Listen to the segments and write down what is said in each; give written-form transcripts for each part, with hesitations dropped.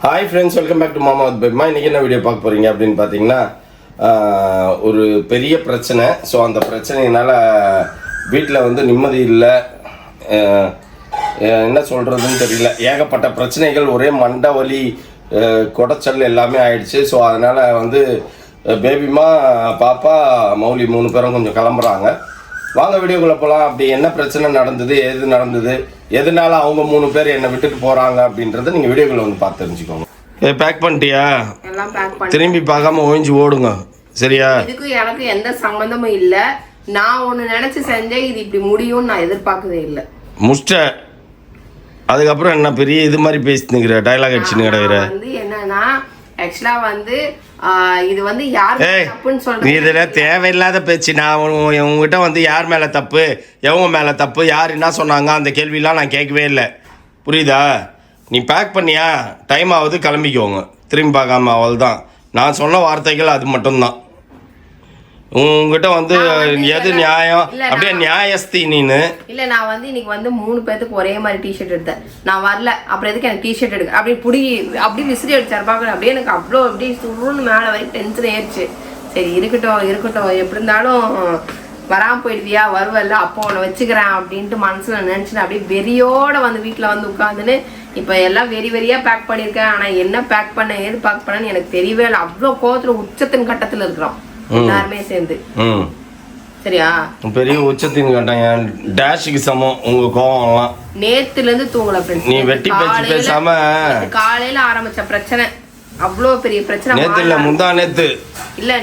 Hi friends, welcome back to மாமா with பெட்மா. இன்றைக்கி என்ன வீடியோ பார்க்க போகிறீங்க அப்படின்னு பார்த்தீங்கன்னா, ஒரு பெரிய பிரச்சனை. ஸோ அந்த பிரச்சனையினால் வீட்டில் வந்து நிம்மதி இல்லை, என்ன சொல்கிறதுன்னு தெரியல. ஏகப்பட்ட பிரச்சனைகள், ஒரே மண்டை வலி, குடைச்சல் எல்லாமே ஆயிடுச்சு. ஸோ அதனால் வந்து பேபிமா, பாப்பா, மௌலி 3 பேரும் கொஞ்சம் கிளம்புறாங்க. வாங்க வீடியோக்குள்ளே போகலாம். அப்படி என்ன பிரச்சனை நடந்தது, எது நடந்தது, எதனால அவங்க 3 பேர் என்னை விட்டுட்டு போகிறாங்க அப்படின்றத நீங்கள் வீடியோக்குள்ளே வந்து பார்த்து தெரிஞ்சுக்கோங்க. பேக் பண்ணிட்டியா? எல்லாம் பேக் பண்ணி திரும்பி பார்க்காம ஓய்ஞ்சு ஓடுங்க, சரியா? இதுக்கு எனக்கு எந்த சம்பந்தமும் இல்லை. நான் ஒன்று நினச்சி செஞ்சேன், இது இப்படி முடியும்னு நான் எதிர்பார்க்கவே இல்லை. முஸ்ட அதுக்கப்புறம் என்ன பெரிய இது மாதிரி பேசினுங்கிற, டைலாக் அடிச்சுன்னு கிடைக்கிற வந்து என்னன்னா, ஆக்சுவலா வந்து இது வந்து யார் தப்புன்னு சொல்றது, இதுல தேவையில்லாத பேச்சு. நான் உங்ககிட்ட வந்து யார் மேல தப்பு, எவங்க மேல தப்பு, யார் என்ன சொன்னாங்க, அந்த கேள்வியெல்லாம் நான் கேட்கவே இல்லை, புரியுதா? நீ பேக் பண்ணியா, டைம் ஆகுது, கிளம்பிக்கோங்க. திரும்பி பார்க்காம, அவள் தான். நான் சொன்ன வார்த்தைகள் அது மட்டும்தான். உங்ககிட்ட வந்து எது நியாயம், அப்படியே நியாயஸ்தி நீனு இல்ல. நான் வந்து இன்னைக்கு வந்து 3 பேருக்கு ஒரே மாதிரி டிஷர்ட் எடுத்தேன். நான் வரல, அப்புறம் எதுக்கு எனக்கு டிஷர்ட் எடுக்க, அப்படி விசிறி அடிச்சாரு பாக்க. அப்படியே எனக்கு அவ்வளோ அப்படி சுருன்னு மேலே வரைக்கும் டென்ஷன் ஏறிச்சு. சரி இருக்கட்டும், எப்படி இருந்தாலும் வராமல் போயிடுவியா, வருவல்ல, அப்போ உன்னை வச்சுக்கிறேன் அப்படின்ட்டு மனசுல நினைச்சுன்னு அப்படியே வெறியோட வந்து வீட்டில் வந்து உட்காந்துன்னு இப்போ எல்லாம் வெறியா பேக் பண்ணியிருக்கேன். ஆனால் என்ன பேக் பண்ண, ஏது பேக் பண்ணன்னு எனக்கு தெரியவே இல்லை. அவ்வளோ கோவத்தில் உச்சத்தின் கட்டத்தில் இருக்கிறோம் எல்லாருமே சேர்ந்து. சரியா? பெரிய உச்சத்தின் கட்டம், டேஷுக்கு சமம் உங்க கோவம்லாம். நேத்துல இருந்து தூங்கல ஃப்ரெண்ட்ஸ். நீ வெட்டி பேச்சு பேசாம காலையில ஆரம்பிச்ச பிரச்சனை, அவ்வளோ பெரிய பிரச்சனை. நேத்து இல்ல, முந்தா நேத்து இல்ல,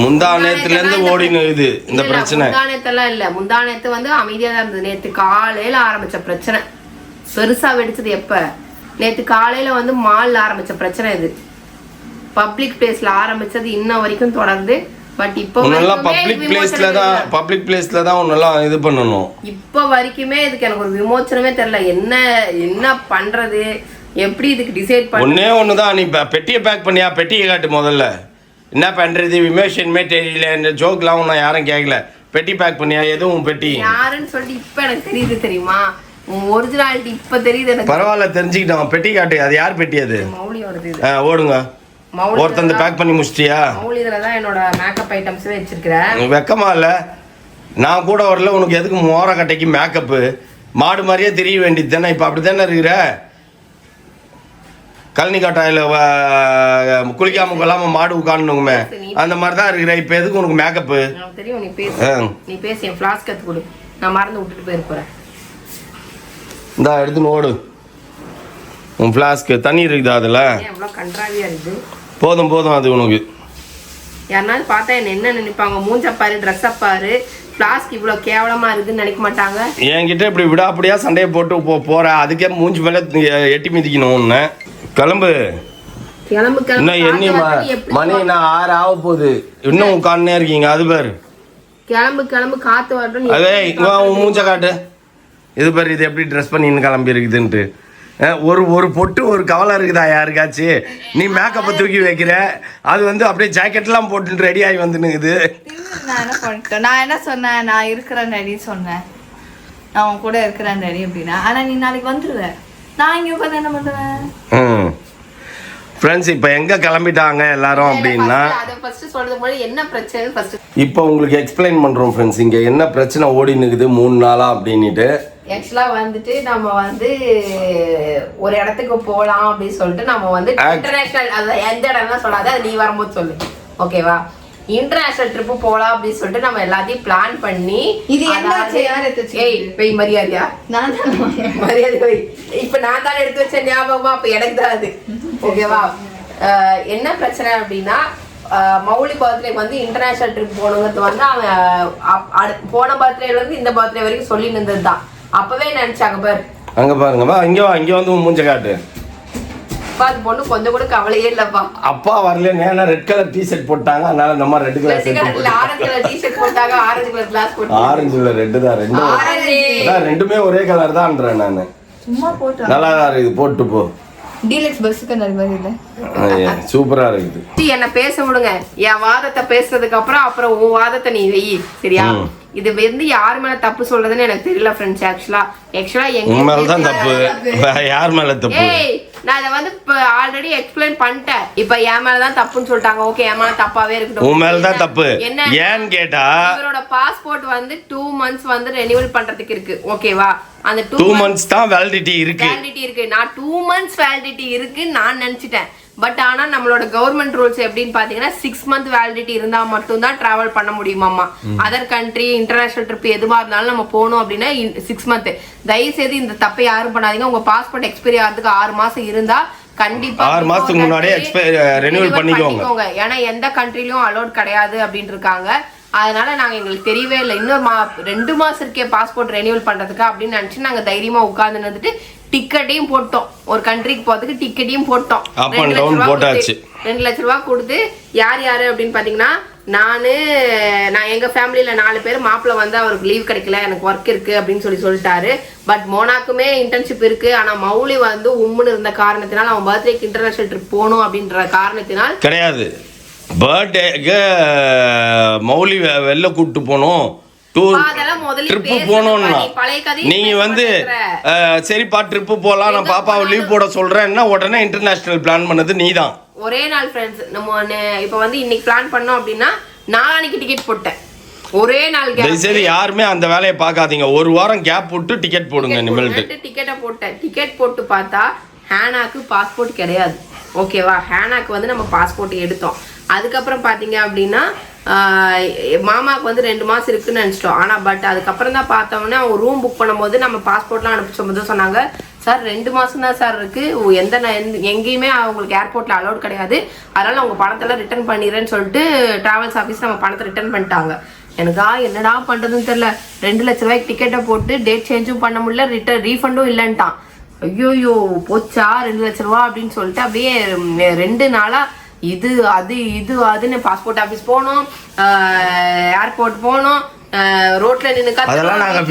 முந்தா நேத்துல இருந்து ஓடினு இது இந்த பிரச்சனை. முந்தா நேத்தெல்லாம் இல்ல, முந்தா நேத்து வந்து அமைதியா தான் இருந்தது. நேத்து காலையில ஆரம்பிச்ச பிரச்சனை பெருசா வெடிச்சது எப்ப? நேத்து காலையில வந்து மால்ல ஆரம்பிச்ச பிரச்சனை. இது பப்ளிக் பிளேஸ்ல ஆரம்பிச்சது இன்ன வரைக்கும் தொடர்ந்து. பட் இப்போ பப்ளிக் பிளேஸ்ல தான் உன்னெல்லாம் இது பண்ணணும். இப்போ வரைக்குமே இதுக்கு எனக்கு ஒரு விமோச்சனமே தெரியல. என்ன பண்றது, எப்படி இதுக்கு டிசைட் பண்ண. ஒண்ணுதான், நீ பெட்டியை பேக் பண்ணியா? பெட்டியை காட்டு முதல்ல. என்ன பண்றது, விமோஷனுமே தெரியல. இந்த ஜோக்லாம் ஒன்னும் யாரும் கேட்கல. பெட்டி பேக் பண்ணியா? எதுவும் பெட்டி யாருன்னு சொல்லிட்டு இப்ப எனக்கு தெரியுது தெரியுமா? ஒரிஜினாலிட்டி இப்ப தெரியுது எனக்கு. பரவாயில்ல, தெரிஞ்சுக்கிட்டோம். பெட்டி காட்டு. அது யார் பெட்டி? அது மௌலியோடது. ஓடுங்க. ஒருத்தந்த பேக் பண்ணி முடிச்சிட்டியா? மௌலியில தான் என்னோட மேக்கப் ஐட்டம்ஸ் வச்சிருக்கிறேன். வெக்கமா இல்ல? நான் கூட வரல, உனக்கு எதுக்கு மோர கட்டைக்கு மேக்கப்பு? மாடு மாதிரியே தெரிய வேண்டியது தானே. இப்போ அப்படி தானே இருக்கிற. கழனி காட்டாயில் குளிக்காம கொள்ளாம மாடு உட்காந்துங்குமே, அந்த மாதிரி தான் இருக்கிற. இப்போ எதுக்கு உனக்கு மேக்கப்பு? தெரியும், நீ பேசு. என் ஃப்ளாஸ்க் கத்து கொடு, நான் மறந்து விட்டுட்டு போயிருப்பேன். இந்தா எடுத்துன்னு ஓடு. உன் ஃப்ளாஸ்க்கு தண்ணி இருக்குதா அதில்? எவ்வளோ கன்றாவியா இருக்குது. போதும் அது உனக்கு. யாருனாலும் பார்த்தா என்ன நினைப்பாங்க? மூஞ்சப்பாரு, ட்ரெஸ் அப்பாரு, ஃப்ளாஸ்க் இவ்வளோ கேவலமா இருக்குன்னு நினைக்க மாட்டாங்க. என்கிட்ட இப்படி விடாப்படியா சண்டையை போட்டு போற, அதுக்கே மூஞ்சி மேலே எட்டி மிதிக்கணும் ஒன்று. கிளம்பு. இன்னும் எண்ணி மணி நான் 6 ஆக போகுது, இன்னும் உட்காந்துனே இருக்கீங்க. அது பேர் கிளம்பு காத்து வரட்டும். அதே உன் மூஞ்ச காட்டு. இது பேர் இது எப்படி ட்ரெஸ் பண்ணின்னு கிளம்பி இருக்குதுன்ட்டு. ஒரு பொட்டு ஒரு கவலை இருக்குதா யாருக்காச்சு? நீ மேக்கப்பை தூக்கி வைக்கிற, அது வந்து அப்படியே ஜாக்கெட்லாம் போட்டு ரெடி ஆகி வந்துனுக்குது. நான் என்ன சொன்னேன்? நான் இருக்கிறேன் ரெடி சொன்னேன். நான் உன் கூட இருக்கிறேன் ரெடி அப்படின்னா. ஆனால் நீ நாளைக்கு வந்துடுவேன். நான் இங்கே உட்காந்து என்ன பண்ணுவேன்? ஃப்ரெண்ட்ஸ், இப்போ எங்கே கிளம்பிட்டாங்க எல்லாரும் அப்படின்னா, இப்போ உங்களுக்கு எக்ஸ்பிளைன் பண்ணுறோம் ஃப்ரெண்ட்ஸ். இங்கே என்ன பிரச்சனை ஓடினுக்குது 3 நாளா அப்படின்ட்டு. ஆக்சுவலா வந்துட்டு நம்ம வந்து ஒரு இடத்துக்கு போகலாம் அப்படின்னு சொல்லிட்டு நம்ம வந்து இன்டர்நேஷனல், அது எந்த இடம்லாம் சொல்லாத, அது நீ வரும்போது சொல்லு, ஓகேவா? இன்டர்நேஷனல் ட்ரிப்பு போகலாம் அப்படின்னு சொல்லிட்டு நம்ம எல்லாத்தையும் பிளான் பண்ணி, இது மரியாதையா நான் மரியாதை இப்ப நான் தான் எடுத்து வச்ச ஞாபகமா, அப்ப எனக்கு தான் அது, ஓகேவா? என்ன பிரச்சனை அப்படின்னா, மௌலி பர்த்டே வந்து இன்டர்நேஷனல் ட்ரிப் போகணுங்கிறது வந்து அவன் போன பர்த்டேல இருந்து இந்த பர்த்டே வரைக்கும் சொல்லி இருந்தது தான். அப்பவே நினைச்சாங்க பாரு. அங்க பாருங்கப்பா, இங்க வந்து மூஞ்ச காட்டு. அது பொண்ணு கொஞ்சம் கூட கவலையே இல்லப்பா. அப்பா வரல, நேரா ரெட் கலர் டி-ஷர்ட் போட்டாங்க, அதனால நம்ம red colour orange colour T-shirt போட்டாங்க, ஆரஞ்சு கலர் கிளாஸ் போட்டாங்க. ஆரஞ்சு இல்ல, ரெட் தான். ரெண்டுமே ஒரே கலர் தான்ன்றேன் நானு. சும்மா போட்டு நல்லா தான் இருக்குது, போட்டு போ. டீலக்ஸ் பஸ்ஸுக்கு அந்த மாதிரி இல்லை, சூப்பரா இருக்குது. என்ன பேச விடுங்க. என் வாதத்தை பேசுறதுக்கு அப்புறம் உன் வாதத்தை நீ வெயி, சரியா? இது வந்து யார் மேல தப்பு சொல்றதுன்னு எனக்கு தெரியல ஃப்ரெண்ட்ஸ். ஆக்சுவலா எங்க மேல தான் தப்பு, யார் மேல தப்பு? நான் அதை வந்து இப்போ ஆல்ரெடி எக்ஸ்பிளைன் பண்ணிட்டேன். இப்போ என் மேலதான் தப்புன்னு சொல்லிட்டாங்க. ஓகே, என் மேல தப்பாவே இருக்கட்டும். உன் மேலதான் தப்பு. என்ன ஏன்னு கேட்டா இவரோட பாஸ்போர்ட் வந்து 2 months வந்து ரெனியூவல் பண்றதுக்கு இருக்கு. ஓகேவா? அந்த 2 months தான் வேலிடிட்டி இருக்கு. நான் 2 months வேலிடிட்டி இருக்கு நான் நினைச்சிட்டேன். பட் ஆனா நம்மளோட கவர்மெண்ட் ரூல்ஸ் எப்படின்னு பாத்தீங்கன்னா 6 month வேலிடிட்டி இருந்தா மட்டும் தான் டிராவல் பண்ண முடியுமாமா. அதர் கண்ட்ரி இன்டர்நேஷனல் ட்ரிப் எதுவா இருந்தாலும் நம்ம போகணும் அப்படின்னா 6 month. தயவு செய்து இந்த தப்பை யாரும் பண்ணாதீங்க. உங்க பாஸ்போர்ட் எக்ஸ்பைரி ஆகிறதுக்கு 6 மாசம் இருந்தா கண்டிப்பா 6 மாசத்துக்கு முன்னாடியே ரெனியூவல் பண்ணிக்கோங்க. ஏன்னா எந்த கண்ட்ரிலயும் அலோட் கிடையாது அப்படின்னு இருக்காங்க. அதனால நாங்க எங்களுக்கு தெரியவே இல்லை. இன்னொரு 2 மாசம் இருக்கே பாஸ்போர்ட் ரெனியூவல் பண்றதுக்கு அப்படின்னு நினைச்சு நாங்க தைரியமா உட்கார்ந்து வந்துட்டு டிக்கெட்டையும் போட்டோம். ஒரு கண்ட்ரிக்கு போறதுக்கு டிக்கெட்டையும் போட்டோம். 2 லட்ச ரூபாய் கொடுத்து யார் யாரு அப்படின்னு பாத்தீங்கன்னா நான் எங்க ஃபேமிலியில 4 பேர். மாப்பிள்ள வந்து அவருக்கு லீவ் கிடைக்கல, எனக்கு ஒர்க் இருக்கு அப்படின்னு சொல்லிட்டாரு. பட் மோனாக்குமே இன்டர்ன்ஷிப் இருக்கு. ஆனா மௌலி வந்து உம்முன்னு இருந்த காரணத்தினால் அவன் பர்த்டேக்கு இன்டர்நேஷனல் ட்ரிப் போகணும் அப்படின்ற காரணத்தினால் கிடையாது. பர்த்டேக்கு மௌலி வெளில கூப்பிட்டு போனோம், ட்ரிப்பு போனோம்னா நீங்க வந்து சரிப்பா ட்ரிப்பு போகலாம், நான் பாப்பாவை லீவ் போட சொல்றேன்னா உடனே இன்டர்நேஷனல் பிளான் பண்ணது நீதான். ஒரே நாள் ஃப்ரெண்ட்ஸ். நம்ம இப்போ வந்து இன்னைக்கு பிளான் பண்ணோம் அப்படின்னா நாளைக்கு டிக்கெட் போட்டேன். ஒரே நாள் கேப். சரி, யாருமே அந்த வேலையை பார்க்காதீங்க. ஒரு வாரம் கேப் போட்டு டிக்கெட் போடுங்க. இனிமேல்ட்டு டிக்கெட்டை போட்டேன். டிக்கெட் போட்டு பார்த்தா ஹேனாக்கு பாஸ்போர்ட் கிடையாது. ஓகேவா? ஹேனாக்கு வந்து நம்ம பாஸ்போர்ட் எடுத்தோம். அதுக்கப்புறம் பார்த்தீங்க அப்படின்னா மாமாவுக்கு வந்து 2 மாசம் இருக்குன்னு நினச்சிட்டோம். ஆனால் பட் அதுக்கப்புறம் தான் பார்த்தோம்னா அவங்க ரூம் புக் பண்ணும்போது நம்ம பாஸ்போர்ட்லாம் அனுப்பிச்சோம் சொன்னாங்க, சார் 2 மாதம் தான் சார் இருக்குது, எங்கேயுமே அவங்களுக்கு ஏர்போர்ட்டில் அலோட் கிடையாது, அதனால் அவங்க பணத்தெல்லாம் ரிட்டர்ன் பண்ணிடுறேன்னு சொல்லிட்டு ட்ராவல்ஸ் ஆஃபீஸ் நம்ம பணத்தை ரிட்டர்ன் பண்ணிட்டாங்க. எனக்கா என்னடா பண்ணுறதுன்னு தெரில. 2 லட்ச ரூபாய்க்கு டிக்கெட்டை போட்டு டேட் சேஞ்சும் பண்ண முடியல, ரீஃபண்டும் இல்லைன்ட்டான். ஐயோயோ போச்சா 2 லட்ச ரூபா அப்படின்னு சொல்லிட்டு அப்படியே 2 நாளாக இது அதுன்னு பாஸ்போர்ட் ஆஃபீஸ் போனோம், ஏர்போர்ட் போனோம், ரோட்ல நின்று அதெல்லாம் நாங்க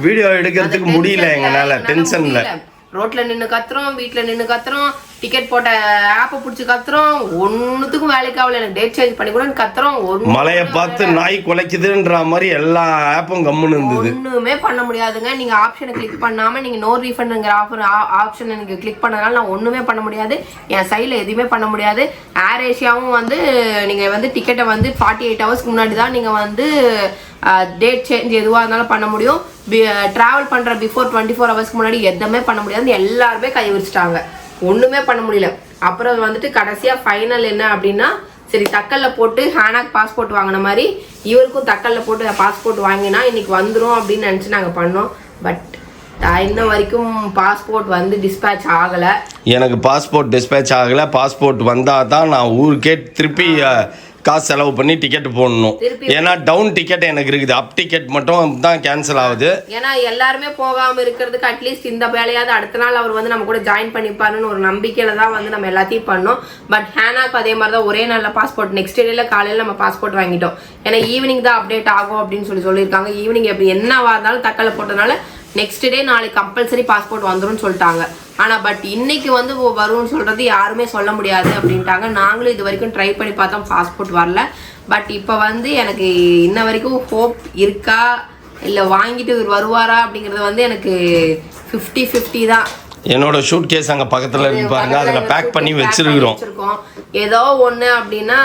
வீடியோ எடுக்கிறதுக்கு முடியல எங்கனால டென்ஷன்ல. ரோட்ல நின்று கத்துறோம், வீட்டுல நின்று கத்துறோம், டிக்கெட் போட்ட ஆப்பை பிடிச்சி கத்துறோம், ஒன்னுத்துக்கும் வேலைக்கு ஆகல. எனக்கு டேட் சேஞ்ச் பண்ணி கூட கத்துறோம். மழையை பார்த்து நாய் குலைக்குதுன்ற மாதிரி எல்லா ஆப்பும் கம்முன்னு இருந்தது. ஒண்ணுமே பண்ண முடியாதுங்க. நீங்க ஆப்ஷனை கிளிக் பண்ணாம நீங்க நோ ரீஃபண்ட்ங்கிற ஆப்ஷனை நீங்க கிளிக் பண்ணதுனால நான் ஒண்ணுமே பண்ண முடியாது. என் சைட்ல எதுவுமே பண்ண முடியாது. ஏர் ஏஷியாவும் வந்து நீங்க வந்து டிக்கெட்டை வந்து 48 hours முன்னாடி தான் நீங்க வந்து டேட் சேஞ்ச் எதுவாக இருந்தாலும் பண்ண முடியும். ட்ராவல் பண்ணுற பிஃபோர் 24 hours முன்னாடி எதுவுமே பண்ண முடியாதுன்னு எல்லாருமே கை வச்சுட்டாங்க. ஒன்றுமே பண்ண முடியல. அப்புறம் வந்துட்டு கடைசியாக ஃபைனல் என்ன அப்படின்னா, சரி தக்கல்ல போட்டு ஹேனாக் பாஸ்போர்ட் வாங்கின மாதிரி இவருக்கும் தக்கல்ல போட்டு பாஸ்போர்ட் வாங்கினா இன்னைக்கு வந்துடும் அப்படின்னு நினச்சி நாங்கள் பண்ணோம். பட் இன்ன வரைக்கும் பாஸ்போர்ட் வந்து டிஸ்பேச் ஆகலை. எனக்கு பாஸ்போர்ட் டிஸ்பேச் ஆகலை. பாஸ்போர்ட் வந்தால் தான் நான் ஊருக்கே திருப்பி காசு செலவு பண்ணி டிக்கெட் போடணும். ஏன்னா டவுன் டிக்கெட் எனக்கு இருக்குது, அப் டிக்கெட் மட்டும் தான் கேன்சல் ஆகுது. ஏன்னா எல்லாருமே போகாம இருக்கிறதுக்கு அட்லீஸ்ட் இந்த வேலையாவது அடுத்த நாள் அவர் வந்து நம்ம கூட ஜாயின் பண்ணிப்பாருன்னு ஒரு நம்பிக்கையில தான் வந்து நம்ம எல்லாத்தையும் பண்ணோம். பட் ஹேனாக்கு அதே மாதிரி தான் ஒரே நாளில் பாஸ்போர்ட், நெக்ஸ்ட் டேல காலையில் நம்ம பாஸ்போர்ட் வாங்கிட்டோம். ஏன்னா ஈவினிங் தான் அப்டேட் ஆகும் அப்படின்னு சொல்லியிருக்காங்க. ஈவினிங் எப்படி என்னவா இருந்தாலும் தக்கலை போட்டதுனால நெக்ஸ்ட் டே நாளைக்கு கம்பல்சரி பாஸ்போர்ட் வந்துடும் சொல்லிட்டாங்க. ஆனால் பட் இன்னைக்கு வந்து வரும்னு சொல்கிறது யாருமே சொல்ல முடியாது அப்படின்ட்டாங்க. நாங்களும் இது வரைக்கும் ட்ரை பண்ணி பார்த்தோம், பாஸ்போர்ட் வரல. பட் இப்போ வந்து எனக்கு இன்ன வரைக்கும் ஹோப் இருக்கா இல்லை வாங்கிட்டு வருவாரா அப்படிங்கிறது வந்து எனக்கு 50-50 தான். என்னோட ஷூட் கேஸ் அங்கே பக்கத்தில் இருக்கு பாருங்க, அதில் பேக் பண்ணி வச்சிருக்கிறோம். ஏதோ ஒன்று அப்படின்னா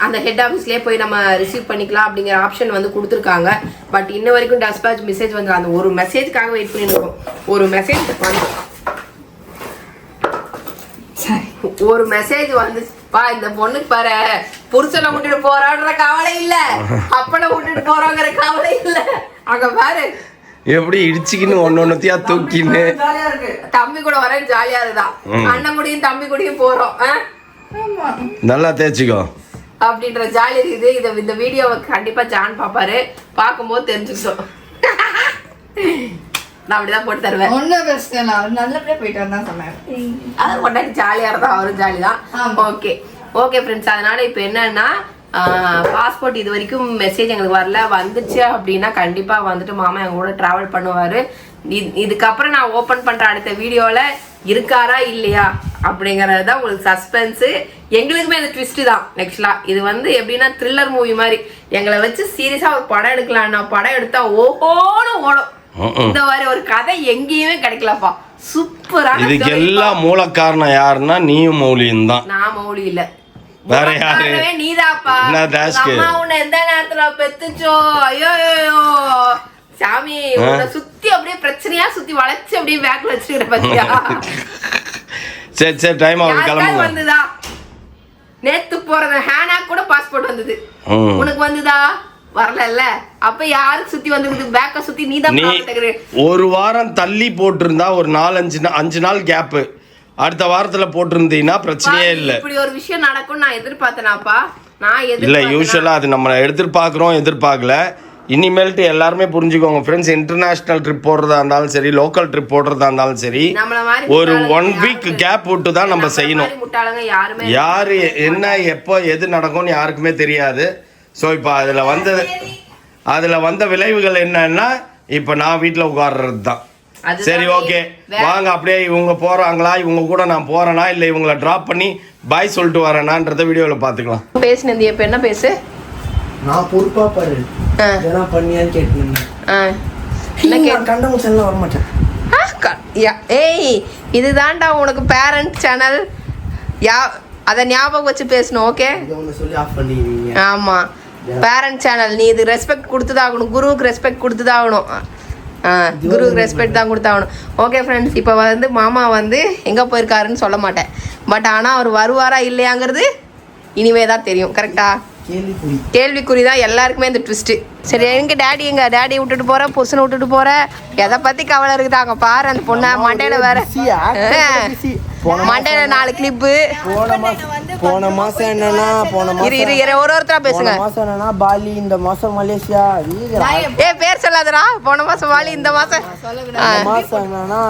அந்த ஹெட் ஆஃபீஸ்லேயே போய் நம்ம ரிசீவ் பண்ணிக்கலாம் அப்படிங்கிற ஆப்ஷன் வந்து கொடுத்துருக்காங்க. பட் இன்ன வரைக்கும் டெஸ்பேச் மெசேஜ் வந்து அந்த ஒரு மெசேஜ்க்காக வெயிட் பண்ணியிருக்கோம். ஒரு மெசேஜ் வந்து இந்த பொண்ணுக்கு பாரு, புருஷனை விட்டுட்டு போறான்ற கவலை இல்ல, அப்பனை விட்டுட்டு போறாங்கிற கவலை இல்ல. அங்க பாரு எப்படி இடிச்சுக்கின்னு ஒன்னொன்னத்தையா தூக்கின்னு தம்பி கூட வர ஜாலியா இருக்குதான். அண்ணன் கூடயும் தம்பி கூடயும் போறோம், நல்லா தேய்ச்சிக்கோ அப்படின்ற ஜாலி இருக்குது. இந்த வீடியோவை கண்டிப்பா ஜான் பாப்பாரு, பார்க்கும்போது தெரிஞ்சுக்கிட்டோம். நான் அப்படிதான் போட்டு தருவேன். ஒன்னும் பிரச்சனை இல்லை, அவர் நல்லபடியா போயிட்டு வந்தா சொன்னாங்க. அது கொண்டாடி ஜாலியா இருந்தா அவரும் ஜாலி தான். ஓகே ஃப்ரெண்ட்ஸ், அதனால இப்போ என்னன்னா பாஸ்போர்ட் இது வரைக்கும் மெசேஜ் எங்களுக்கு வரல. வந்துச்சு அப்படின்னா கண்டிப்பா வந்துட்டு மாமா எங்க கூட டிராவல் பண்ணுவாரு. இதுக்கப்புறம் நான் ஓபன் பண்ற அடுத்த வீடியோல இருக்காரா இல்லையா அப்படிங்கறது தான் உங்களுக்கு சஸ்பென்ஸ். எங்களுக்குமே அது ட்விஸ்ட் தான். ஆக்சுவலா இது வந்து எப்படின்னா த்ரில்லர் மூவி மாதிரி எங்களை வச்சு சீரியஸா ஒரு படம் எடுக்கலாம்னா படம் எடுத்தா ஓஹோன்னு ஓடும். இந்த மாதிரி ஒரு கதை எங்கேயுமே கிடைக்கலப்பா. சூப்பரா இதுக்கு எல்லாம் மூல காரணம் யாருன்னா நீயும் மௌலியும் தான். நான் மௌலி இல்ல, வேற யாரு? நீதாப்பா. என்ன தாஸ்க்கு? அம்மா உன்னை எந்த நேரத்துல பெத்துச்சோ, ஐயோ சாமி, உன்னை சுத்தி அப்படியே பிரச்சனையா சுத்தி வளைச்சு அப்படியே பேக்ல வச்சுக்கிற பாத்தியா? சரி சரி, டைம் ஆகுது, கிளம்புங்க. வந்துதா நேத்து போறது ஹேனா கூட பாஸ்போர்ட் வந்தது, உனக்கு வந்துதா? வரல. அப்ப யாருக்கு சுத்தி வந்திருக்கு? பேக்க சுத்தி நீதான். நீ ஒரு வாரம் தள்ளி போட்டிருந்தா ஒரு 5 நாள் கேப், அடுத்த வாரத்துல போட்டிருந்தீங்கன்னா பிரச்சனையே இல்ல. இப்படி ஒரு விஷயம் நடக்கும் நான் எதிர்பார்த்தேனாப்பா? நான் இல்ல, யூஸ்வலா அது நம்ம எதிர்பார்க்கல. இனிமேல்ட்டு எல்லாருமே புரிஞ்சுக்கோங்க ஃப்ரெண்ட்ஸ், இன்டர்நேஷனல் ட்ரிப் போடுறதா இருந்தாலும் சரி, லோக்கல் ட்ரிப் போடுறதா இருந்தாலும் சரி, ஒரு 1 வீக் கேப் விட்டு தான் நம்ம செய்யணும். யாரு என்ன எப்போ எது நடக்கும்னு யாருக்குமே தெரியாது. ஸோ இப்போ அதில் வந்த விளைவுகள் என்னன்னா, இப்போ நான் வீட்டில் உட்கார்றது தான். சரி, ஓகே, வாங்க அப்படியே இவங்க போகிறாங்களா, இவங்க கூட நான் போகிறேனா இல்லை இவங்களை ட்ராப் பண்ணி பாய் சொல்லிட்டு வரேனான்றத வீடியோவில் பார்த்துக்கலாம். பேசினது இப்போ என்ன பேசு? நான் பொறுப்பா பாரு, இதெல்லாம் பண்ணியான்னு கேட்டேன். கண்ட முச்சல்லாம் வர மாட்டேன். ஏய், இதுதான்டா உனக்கு பேரண்ட் சேனல், அதை ஞாபகம் வச்சு பேசணும். ஓகே, சொல்லி ஆஃப் பண்ணிடுவீங்க. ஆமா, பேரண்ட் சேனல், நீ இது ரெஸ்பெக்ட் கொடுத்துதாகணும், குருவுக்கு ரெஸ்பெக்ட் கொடுத்துதாகணும். குருவுக்கு ரெஸ்பெக்ட் தான் கொடுத்தாகணும். ஓகே ஃப்ரெண்ட்ஸ், இப்போ வந்து மாமா வந்து எங்கே போயிருக்காருன்னு சொல்ல மாட்டேன், பட் ஆனால் அவர் வருவாரா இல்லையாங்கிறது இனிமே தான் தெரியும். கரெக்டா? கேள்விக்குறி தான் எல்லாருக்குமே இந்த ட்விஸ்ட்டு. சரி, எங்க டேடி விட்டுட்டு போற, புருஷனை விட்டுட்டு போற, எதை பத்தி கவலை இருக்குதாங்க பாரு. அந்த பொண்ணை மண்டையில வேற மண்டையில 4 கிளிப்பு. போன மாசம் என்னன்னா ஒருத்தரா பேசுங்க. மாசம் என்னன்னா பாலி, இந்த மாசம் மலேசியா. பேர் சொல்லாதடா. போன மாசம் பாலி, இந்த மாசம் மாசம் என்னன்னா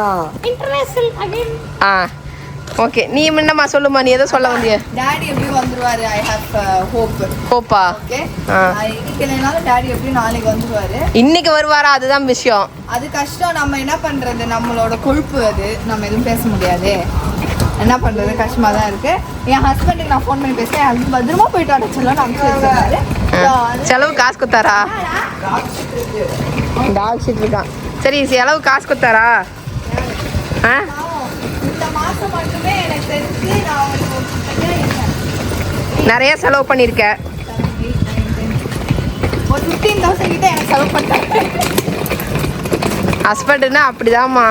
இன்டர்நேஷனல். ஓகே, நீ என்னம்மா சொல்லுமா, நீ ஏதோ சொல்ல வந்திய? டாடி எப்படி வந்துருவாரு? I have ஹோப்பா. ஓகே, இன்னைக்கு இல்லைனால டாடி எப்படி நாளைக்கு வந்துருவாரு. இன்னைக்கு வருவாரா? அதுதான் விஷயம். அது கஷ்டம். நம்ம என்ன பண்றது, நம்மளோட கொழுப்பு அது, நம்ம எதுவும் பேச முடியாது. என்ன பண்றது, கஷ்டமா தான் இருக்கு. என் ஹஸ்பண்டுக்கு நான் ஃபோன் பண்ணி பேசுறேன், அது பத்திரமா போயிட்டு வர சொல்லலாம் அனுப்பிச்சு. செலவு காசு கொடுத்தாரா? டாக் ஷீட் இருக்கான். சரி, செலவு காசு கொடுத்தாரா? இந்த மாசம் மட்டுமே எனக்கு தெரிஞ்சு நான் நிறைய செலவு பண்ணியிருக்க. ஒரு 15,000 கிட்ட எனக்கு செலவு பண்ணிட்டாங்க. ஹஸ்பண்டுன்னா அப்படிதாம்மா.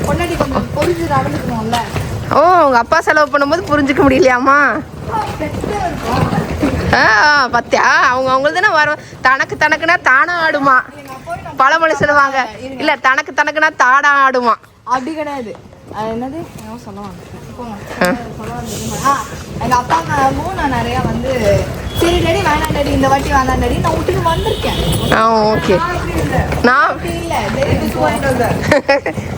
பொண்டாட்டி கொஞ்சம் பொறிஞ்சு நடந்துக்கணும்ல. ஓ, உங்க அப்பா செலவு பண்ணும்போது புரிஞ்சுக்க முடியலையாமா? பத்தியா, அவங்க தானே வரும். தனக்குனா தானா ஆடுமா, பழமொழி சொல்லுவாங்க. இல்ல, தனக்குனா தாடா ஆடுமா. அப்படி கிடையாது. என்னது சொல்லுவாங்க, எங்க அப்பா அம்மாவும் நான் நிறைய வந்து சரி டாடி வேணாம் டாடி, இந்த வாட்டி வேணாம் டாடி, நான் விட்டுட்டு வந்திருக்கேன். ஓகே, நான்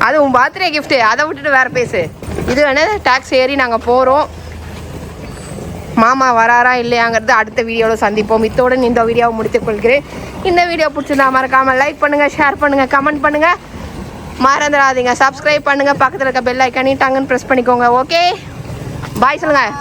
அது உன் பர்த்டே கிஃப்ட், அதை விட்டுட்டு வேற பேசு. இது வேணா டாக்ஸி ஏறி நாங்கள் போகிறோம். மாமா வராரா இல்லையாங்கிறது அடுத்த வீடியோவில் சந்திப்போம். இத்தோடு இந்த வீடியோவை முடித்துக் கொள்கிறேன். இந்த வீடியோ பிடிச்சிருந்தா மறக்காமல் லைக் பண்ணுங்கள், ஷேர் பண்ணுங்கள், கமெண்ட் பண்ணுங்கள், மறந்துடாதீங்க சப்ஸ்கிரைப் பண்ணுங்கள், பக்கத்தில் இருக்க பெல் ஐக்கானையும் டங்குன்னு ப்ரெஸ் பண்ணிக்கோங்க. ஓகே, பாய் சொல்லுங்கள்.